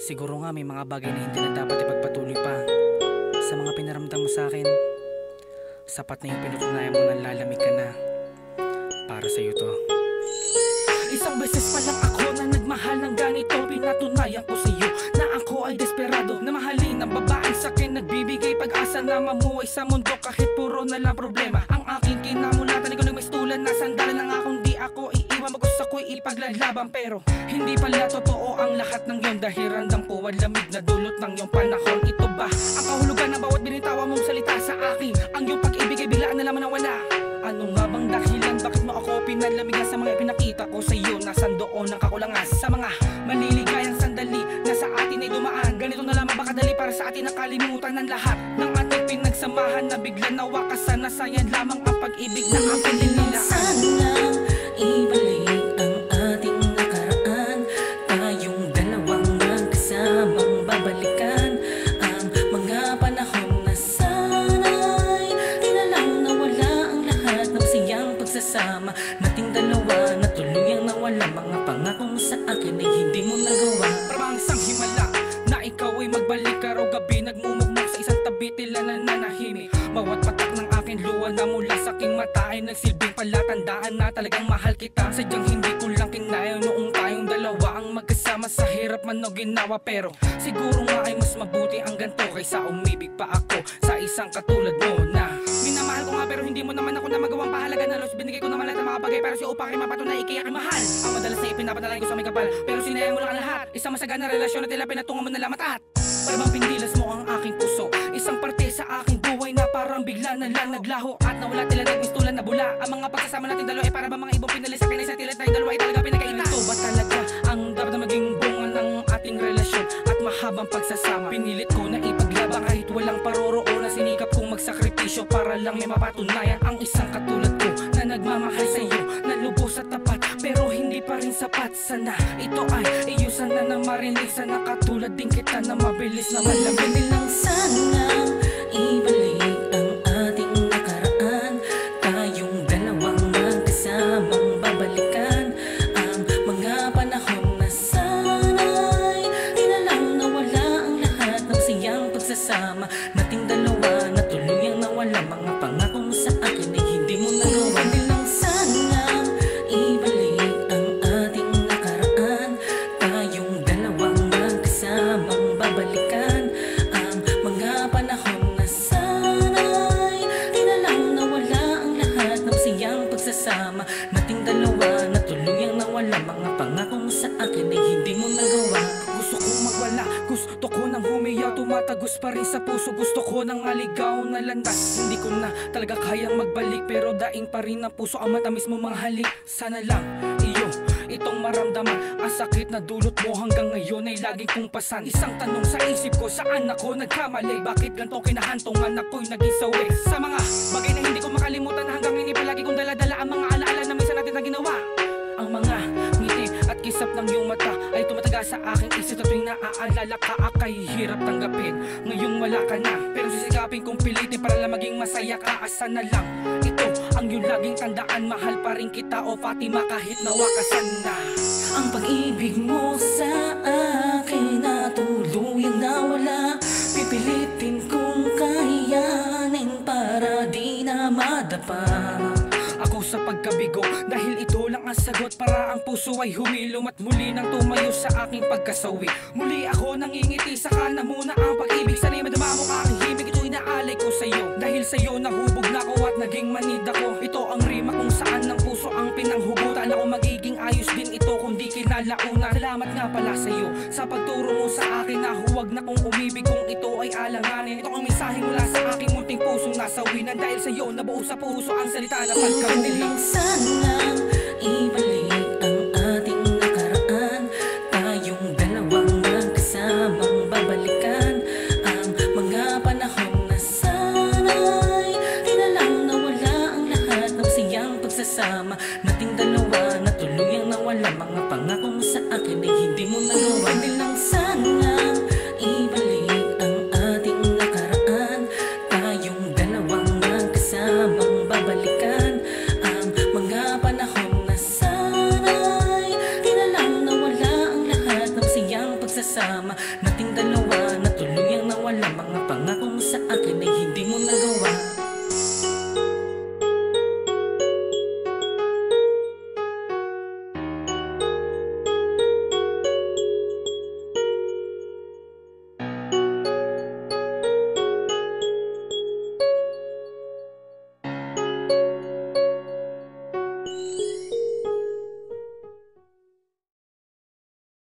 Siguro nga may mga bagay na hindi na dapat ipagpatuloy pa. Sa mga pinaramdam mo sa akin, sapat na yung pinutunayan mo na lalamig ka na. Para sa'yo to. Isang beses pa lang ako na nagmahal ng ganito. Pinatunayan ko sa'yo na ako ay desperado, na mahalin ang babaeng sa'kin nagbibigay pag-asa na mamuhay sa mundo kahit puro na lang problema. Ang aking kinamulatan, ikaw nagmaistulan na sandalan lang akong di ako iiwan. Magos ako'y ipaglalaban, pero hindi pala totoo ang lahat ng yon. Dahil randang po ang lamig na dulot ng iyong panahon. Ito ba ang kahulugan ng bawat binintawa mong salita sa akin? Ang iyong pag-ibig ay biglaan na lamang nawala. Ano nga bang dahilan? Bakit mo ako pinalamigan sa mga pinakita ko sa iyo? Nasaan doon ang kakulangan sa mga maliligayang sandali na sa atin ay dumaan? Ganito na lamang ba kadali para sa atin nakalimutan ng lahat ng ating pinagsamahan na bigla nawakasan? Na sayang lamang ang pag-ibig na aking linilaan. Sana ibalik ang ating nakaraan, tayong dalawang magkasamang babalikan ang mga panahon na sana'y di na lang nawala ang lahat ng siyang pagsasama nating dalawa, na tuluyang nawala mga pangakong sa akin ay hindi mo nagawa. Parang isang himala na ikaw ay magbalik araw gabi, nagmumugmok sa isang tabi tila nananahimik. Bawat patak ng aking luha na mula sa aking mata ay nagsilbing palatandaan na talagang mahal kita. Sadyang hindi ko lang kinaya noong tayong dalawa ang magkasama sa hirap man o ginawa. Pero siguro nga ay mas mabuti ang ganto kaysa umibig pa ako sa isang katulad mo na minamahal ko nga, pero hindi mo naman ako na magawang pahalaga na los. Binigay ko naman lahat ng mga bagay pero si upang ay mapatunay ikay aking mahal. Ang madalas na ipinapadalay ko sa may kapal, pero sinayang mo lang ang lahat. Isang masagana relasyon na tila pinatungan mo na lang at para bang pindilas mo ang aking puso, isang parte sa aking buhay na parang bigla na lang naglaho at nawala tila nagmistulan na bula. Ang mga pagsasama natin dalawa ay para ba mga ibang pinalis sa akin ay sa tila tayong dalawa ay talaga pinagkaita. Ito ba talaga ang dapat na maging bunga ng ating relasyon at mahabang pagsasama? Pinilit ko na ipaglaban kahit walang paroroo, na sinikap kong magsakripisyo para lang may mapatunayan ang isang katulad ko na nagmamahal sa iyo, na lubos at tapat pero hindi pa rin sapat. Sana ito ay iyusan na na marinig, sana katulad din kita na mabilis na malamig lang. Sana ibalik ang ating nakaraan, tayong dalawang magkasamang babalikan ang mga panahon na sana'y di na lang nawala ang lahat ng siyang pagsasama nating dalawa, na tuluyang nawala mga pangakong sa akin ay hindi mo nagawa. Hindi lang sana ibalik ang ating nakaraan, tayong dalawang magkasamang babalikan ang mga panahon na sana'y di na lang nawala ang lahat ng siyang pagsasama nating dalawa, na tuluyang nawala mga pangakong sa akin ay hindi mo nagawa. Gusto kong magwala, gusto ko nang humiyaw, tumatagos pa rin sa puso. Gusto ko nang maligaw na landas, hindi ko na talaga kayang magbalik, pero daing pa rin ang puso ang matamis mo mga halik. Sana lang iyo itong maramdaman, ang sakit na dulot mo hanggang ngayon ay laging kong pasan. Isang tanong sa isip ko, saan ako nagkamali? Bakit ganito kinahantungan ako'y naging sawi sa mga bagay na hindi ko makalimutan, hanggang ngayon palagi kong daladala ang mga alaala na minsan natin na ginawa. Ang mga ngiti at kisap ng iyong mata ay tumataga sa aking isip, at tuwing naaalala ka akay hirap tanggapin. Ngayong wala ka na, pero sisikapin kong pilitin para lang maging masaya ka. Asa na lang ito ang iyong laging tandaan, mahal pa rin kita o Fatima kahit nawakasan na. Ang pag-ibig mo sa akin na tuluyang nawala, pipilitin kong kahiyanin para di na madapa Ako sa pagkabigo, dahil ito lang ang sagot para ang puso ay humilom at muli nang tumayo sa aking pagkasawi. Muli ako nangingiti, saka na muna ang pag-ibig. Sana'y madamamok aking himig, ito inaalay ko sa'yo. Dahil sa'yo nahubog na ako at naging manid ako. Ito ang rima kung saan ng puso ang pinanghugutan. Ako magiging ayos din ito kung di kinalauna. Salamat nga pala sa'yo sa pagturo mo sa akin na huwag na kong umibig kung ito ay alanganin. Ito ang mensahe mula sa aking munting pusong nasawinan. Dahil sa'yo nabuo sa puso ang salita na pagkabilang. Sana ibalik ang ating nakaraan, tayong dalawang magkasamang babalikan ang mga panahon na sana'y di na lang nawala ang lahat ng siyang pagsasama nating dalawa, na tuluyang nawala mga pangakong sa akin ay hindi mo nagawa. Hindi lang sana ibalik ang ating nakaraan, tayong dalawang magkasamang babalikan ang mga panahon na sana pinagsama nating dalawa